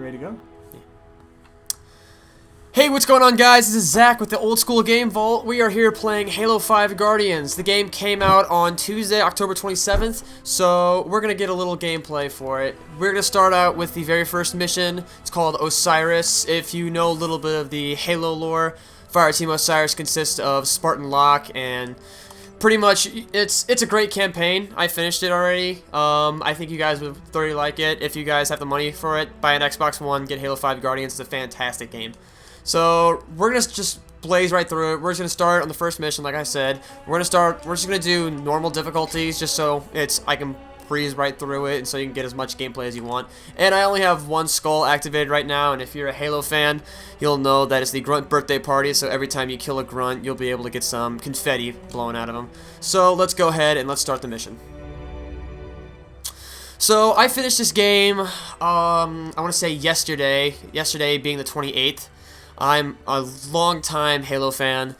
ready to go? Hey, what's going on, guys? This is Zach with the Old School Game Vault. We are here playing Halo 5 Guardians. The game came out on Tuesday, October 27th, so we're going to get a little gameplay for it. We're going to start out with the very first mission. It's called Osiris. If you know a little bit of the Halo lore, Fireteam Osiris consists of Spartan Locke, and pretty much it's a great campaign. I finished it already. I think you guys would thoroughly like it. If you guys have the money for it, buy an Xbox One, get Halo 5 Guardians. It's a fantastic game. So we're gonna just blaze right through it. We're just gonna start on the first mission, like I said. We're just gonna do normal difficulties, just so I can breeze right through it, and so you can get as much gameplay as you want. And I only have one skull activated right now, and if you're a Halo fan, you'll know that it's the Grunt birthday party. So every time you kill a Grunt, you'll be able to get some confetti blowing out of him. So let's go ahead and let's start the mission. So I finished this game. I want to say yesterday. Yesterday being the 28th. I'm a long-time Halo fan,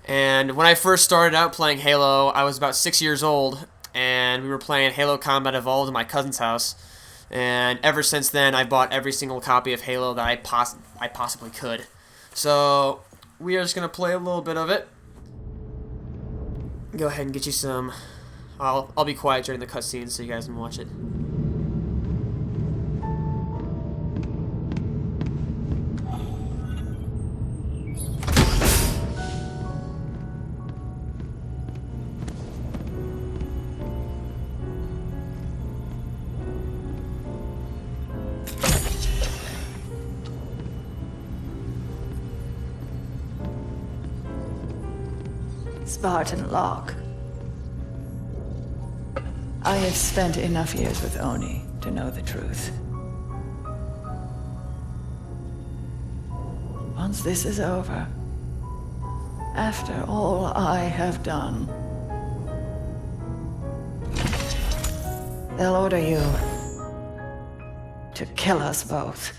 and when I first started out playing Halo, I was about 6 years old, and we were playing Halo Combat Evolved in my cousin's house, and ever since then, I bought every single copy of Halo that I possibly could. So, we are just going to play a little bit of it. Go ahead and get you some... I'll be quiet during the cutscenes so you guys can watch it. Spartan Locke. I have spent enough years with Oni to know the truth. Once this is over, after all I have done, they'll order you to kill us both.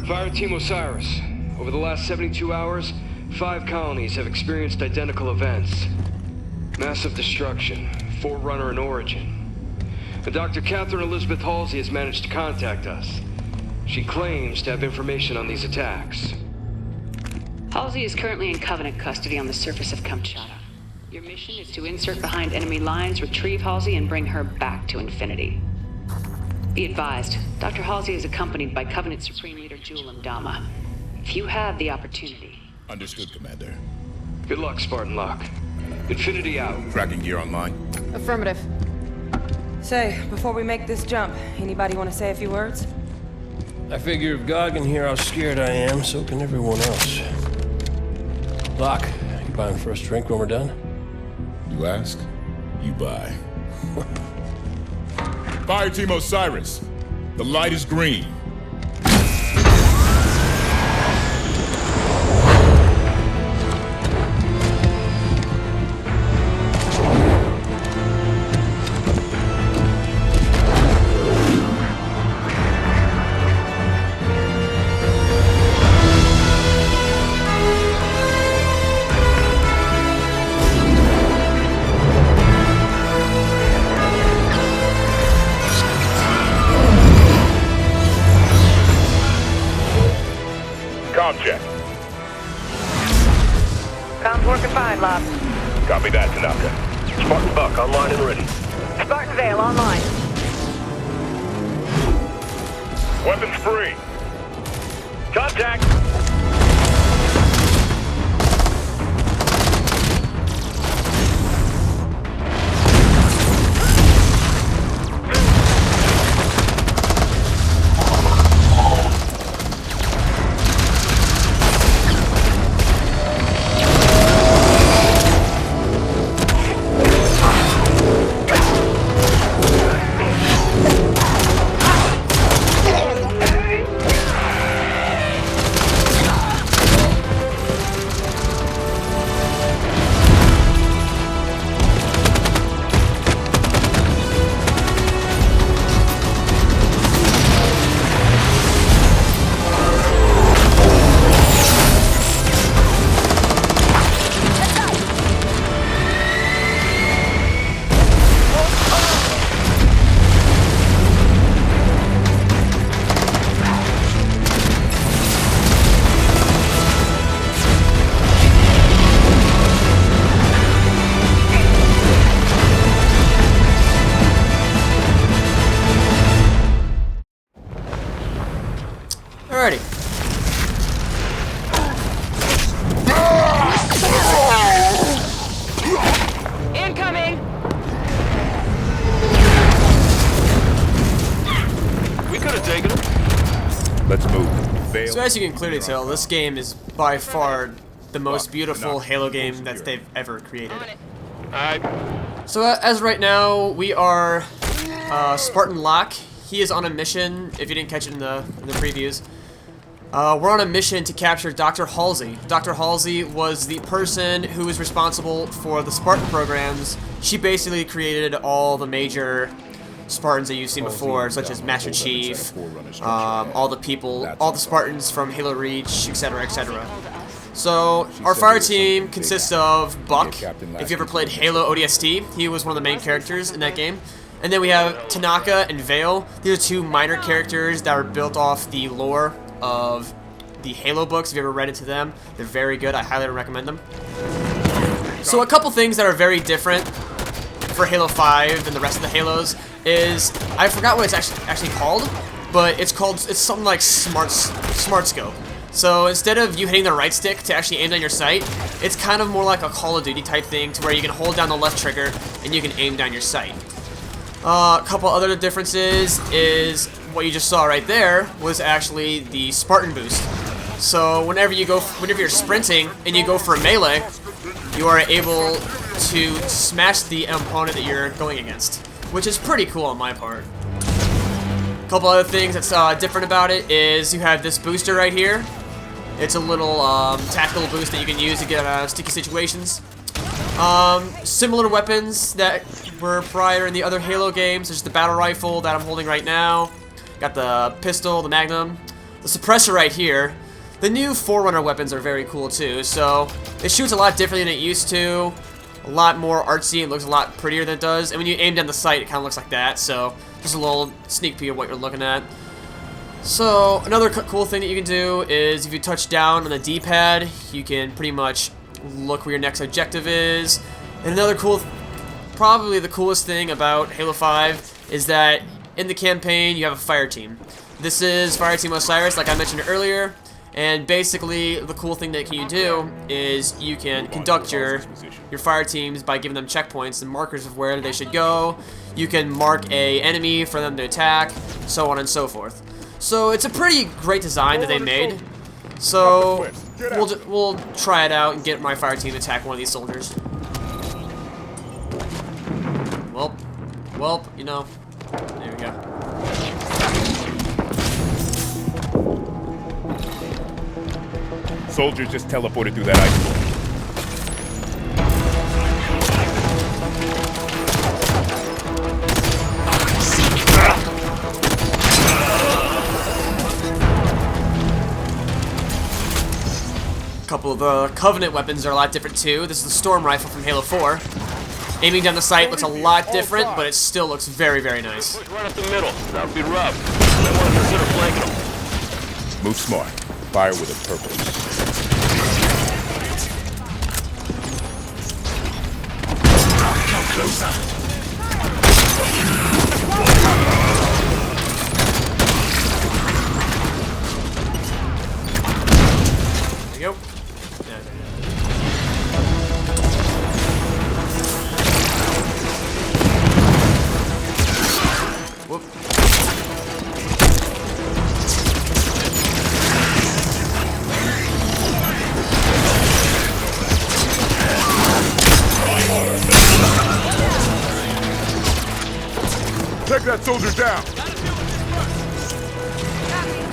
Fireteam Osiris. Over the last 72 hours, 5 colonies have experienced identical events. Massive destruction, Forerunner in origin. And Dr. Catherine Elizabeth Halsey has managed to contact us. She claims to have information on these attacks. Halsey is currently in Covenant custody on the surface of Kamchatka. Your mission is to insert behind enemy lines, retrieve Halsey, and bring her back to Infinity. Be advised, Dr. Halsey is accompanied by Covenant Supreme Leader Jul Mdama. If you have the opportunity... Understood, Commander. Good luck, Spartan Locke. Infinity out. Tracking gear online. Affirmative. Say, before we make this jump, anybody want to say a few words? I figure if God can hear how scared I am, so can everyone else. Locke, you buying first drink when we're done? You ask, you buy. Fireteam Osiris, the light is green. Check. Comms working fine, Locke. Copy that, Tanaka. Spartan Buck online and ready. Spartan Vale online. Weapons free. Contact. Alrighty. Incoming! We could have taken him. Let's move. Vale. So as you can clearly tell, this game is by far the most beautiful Halo game that they've ever created. So as right now, we are Spartan Locke. He is on a mission, if you didn't catch it in the previews. We're on a mission to capture Dr. Halsey. Dr. Halsey was the person who was responsible for the Spartan programs. She basically created all the major Spartans that you've seen before, such as Master Chief, all the people, all the Spartans from Halo Reach, etc., etc. So, our fire team consists of Buck. If you ever played Halo ODST, he was one of the main characters in that game. And then we have Tanaka and Vale. These are two minor characters that are built off the lore of the Halo books. If you ever read into them, they're very good. I highly recommend them. So a couple things that are very different for Halo 5 than the rest of the Halos is, I forgot what it's actually called, but it's something like Smart Scope. So instead of you hitting the right stick to actually aim down your sight, it's kind of more like a Call of Duty type thing to where you can hold down the left trigger and you can aim down your sight. A couple other differences is what you just saw right there was actually the Spartan boost. So whenever you're sprinting and you go for a melee, you are able to smash the opponent that you're going against, which is pretty cool on my part. A couple other things that's different about it is you have this booster right here. It's a little tactical boost that you can use to get out of sticky situations. Similar weapons that were prior in the other Halo games, such as the battle rifle that I'm holding right now. Got the pistol, the Magnum, the suppressor right here. The new Forerunner weapons are very cool too, so it shoots a lot differently than it used to. A lot more artsy, it looks a lot prettier than it does. And when you aim down the sight, it kind of looks like that, so just a little sneak peek of what you're looking at. So another cool thing that you can do is if you touch down on the D-pad, you can pretty much look where your next objective is. And another cool, probably the coolest thing about Halo 5 is that in the campaign you have a fire team. This is Fireteam Osiris, like I mentioned earlier, and basically the cool thing that you do is you can conduct your fire teams by giving them checkpoints and markers of where they should go. You can mark a enemy for them to attack, so on and so forth. So it's a pretty great design that they made. So we'll try it out and get my fire team to attack one of these soldiers. Well, you know, there we go. Soldiers just teleported through that ice wall. A couple of the Covenant weapons are a lot different too. This is the Storm Rifle from Halo 4. Aiming down the sight looks a lot different, but it still looks very, very nice. Push right up the middle. That would be rough. I want to consider flanking them. Move smart. Fire with a purpose. Come closer. There you go. Whoop. Take that soldier down.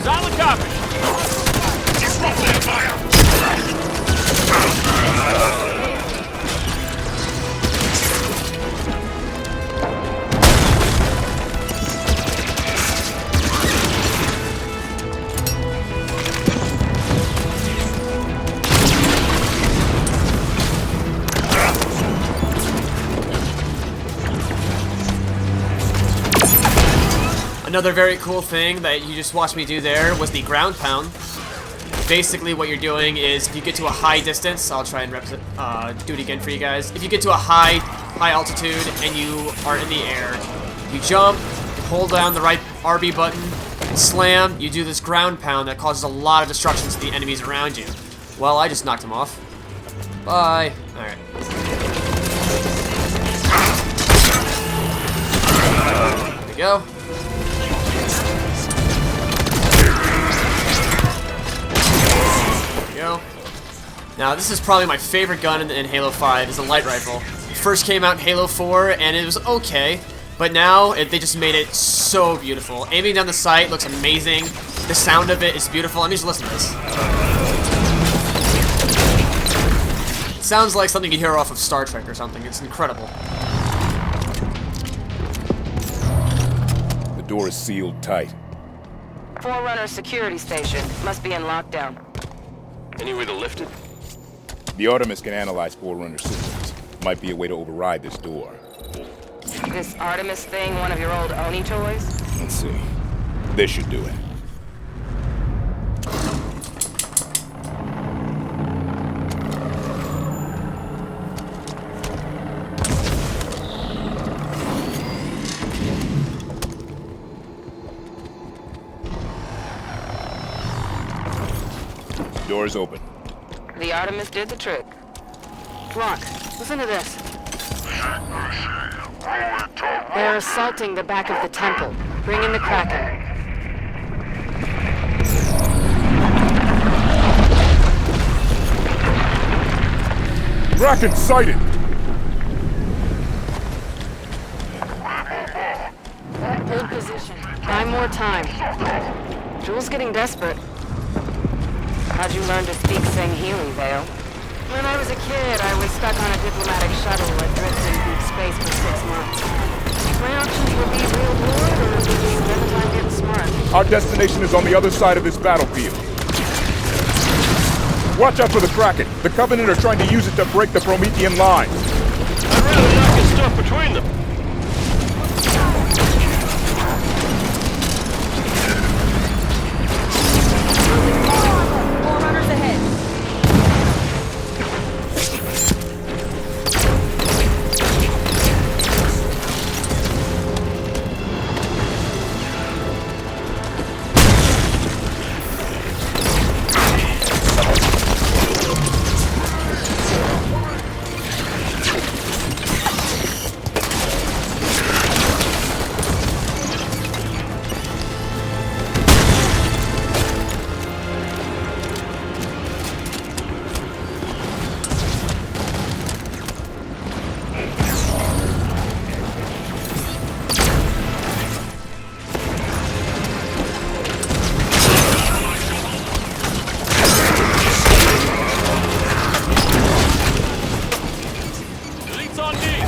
Solid copy. Disrupt that fire. Another very cool thing that you just watched me do there was the ground pound. Basically what you're doing is if you get to a high distance, I'll try and do it again for you guys. If you get to a high altitude and you are in the air, you jump, hold down the right RB button, slam, you do this ground pound that causes a lot of destruction to the enemies around you. Well, I just knocked him off. Bye. Alright. There we go. There we go. Now, this is probably my favorite gun in Halo 5, is the light rifle. It first came out in Halo 4, and it was okay, but now they just made it so beautiful. Aiming down the sight looks amazing. The sound of it is beautiful. Let me just listen to this. It sounds like something you'd hear off of Star Trek or something. It's incredible. The door is sealed tight. Forerunner security station. Must be in lockdown. Any way to lift it? The Artemis can analyze Forerunner systems. Might be a way to override this door. This Artemis thing one of your old Oni toys? Let's see. This should do it. Door's open. The Artemis did the trick. Locke, listen to this. They're assaulting the back of the temple. Bring in the Kraken. Kraken sighted! Hold position. Buy more time. Jules getting desperate. How'd you learn to speak Sangheili, Vale? When I was a kid, I was stuck on a diplomatic shuttle that drifted in deep space for 6 months. My options were be real bored or spend the time getting smart. Our destination is on the other side of this battlefield. Watch out for the Kraken. The Covenant are trying to use it to break the Promethean line. I'd rather not get stuck between them. Forerunners ahead. Delete's on me.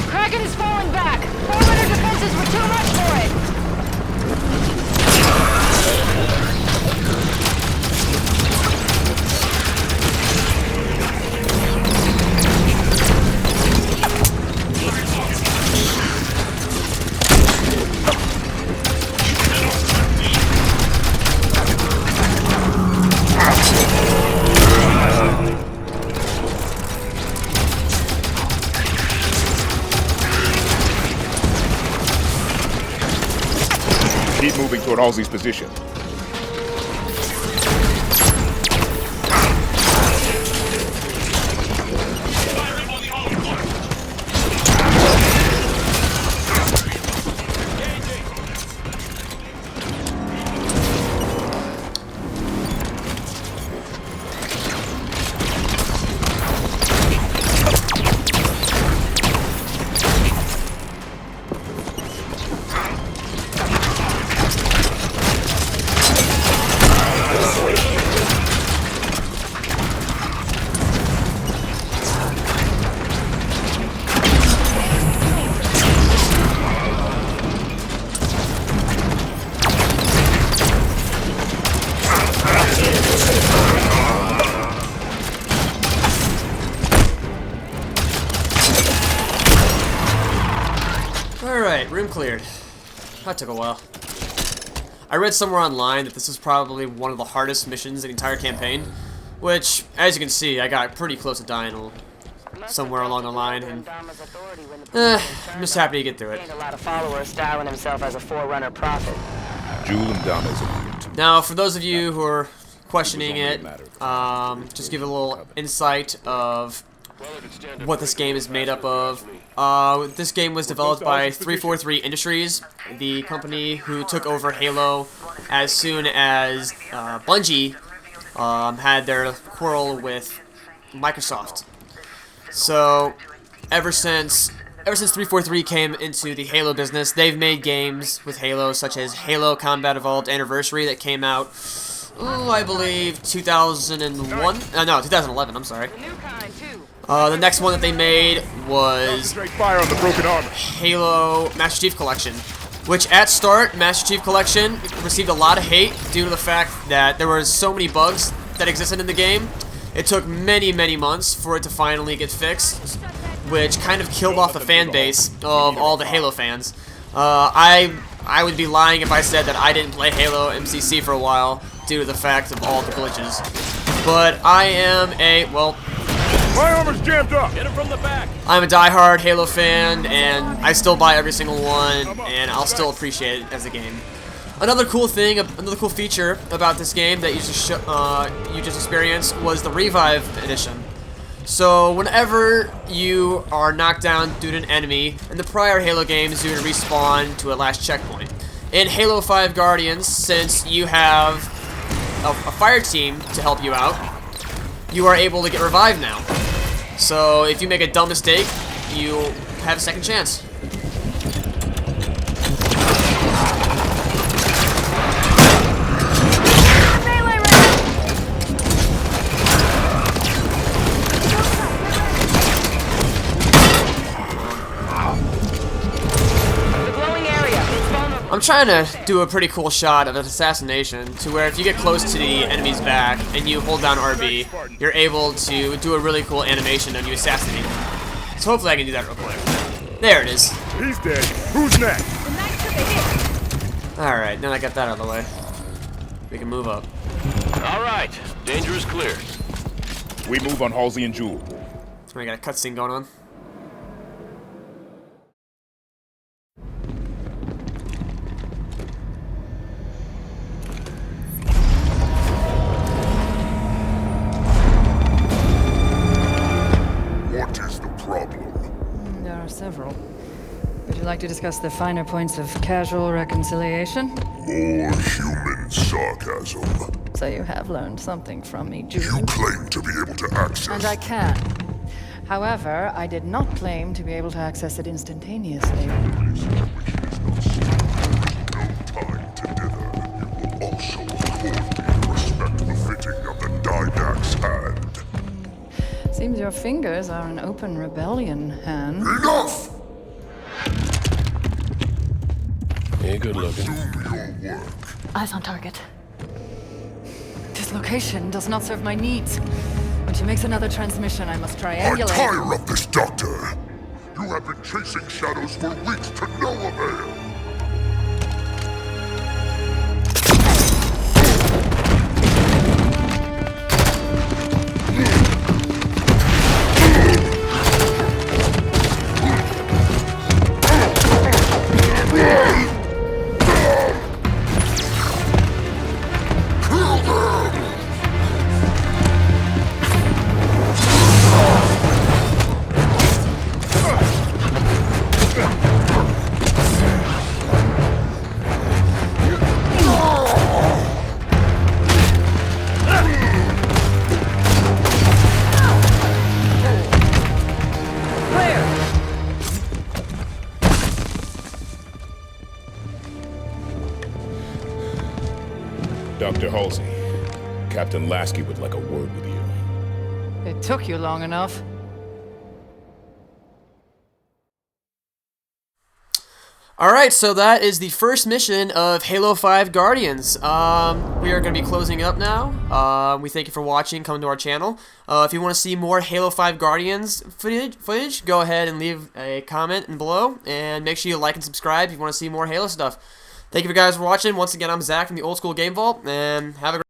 Kraken is falling back. Forerunner defenses were too much for it. Keep moving toward Halsey's position. cleared. That took a while. I read somewhere online that this was probably one of the hardest missions in the entire campaign, which, as you can see, I got pretty close to dying somewhere along the line, and I'm just happy to get through it. A lot of followers styling himself as a forerunner prophet. Jewel and Dama's appeared to Now, for those of you who are questioning it, just give a little insight of what this game is made up of. This game was developed by 343 Industries, the company who took over Halo as soon as Bungie had their quarrel with Microsoft. So, ever since 343 came into the Halo business, they've made games with Halo, such as Halo Combat Evolved Anniversary that came out, I believe, 2001? No, 2011, I'm sorry. The next one that they made was fire on the broken armor. Halo Master Chief Collection, which at start, Master Chief Collection received a lot of hate due to the fact that there were so many bugs that existed in the game. It took many, many months for it to finally get fixed, which kind of killed off the fan base of all the Halo fans. I would be lying if I said that I didn't play Halo MCC for a while due to the fact of all the glitches. But I am My armor's jammed up. Hit him from the back. I'm a diehard Halo fan, and I still buy every single one, and I'll still appreciate it as a game. Another cool thing, another cool feature about this game that you just experienced was the Revive Edition. So whenever you are knocked down due to an enemy, in the prior Halo games you would respawn to a last checkpoint. In Halo 5 Guardians, since you have a fire team to help you out, you are able to get revived now. So if you make a dumb mistake, you have a second chance. I'm trying to do a pretty cool shot of an assassination to where if you get close to the enemy's back and you hold down RB, you're able to do a really cool animation of you assassinating them. So hopefully I can do that real quick. There it is. He's dead. Who's next? Alright, now I got that out of the way. We can move up. All right, danger is clear. We move on Halsey and Jewel. We got a cutscene going on. What is the problem? There are several. Would you like to discuss the finer points of casual reconciliation? More human sarcasm. So you have learned something from me, You Julie. claim to be able to access... And I can. However, I did not claim to be able to access it instantaneously. No time to dither. You will also afford me the respect befitting of the Didact's hand. Seems your fingers are an open rebellion, Han. Enough! Yeah, good looking. Do your work. Eyes on target. This location does not serve my needs. When she makes another transmission, I must I triangulate. tire of this, Doctor. You have been chasing shadows for weeks to no avail. Dr. Halsey, Captain Lasky would like a word with you. It took you long enough. Alright, so that is the first mission of Halo 5 Guardians. We are going to be closing up now. We thank you for watching, coming to our channel. If you want to see more Halo 5 Guardians footage, go ahead and leave a comment below. And make sure you like and subscribe if you want to see more Halo stuff. Thank you guys for watching. Once again, I'm Zach from the Old School Game Vault, and have a great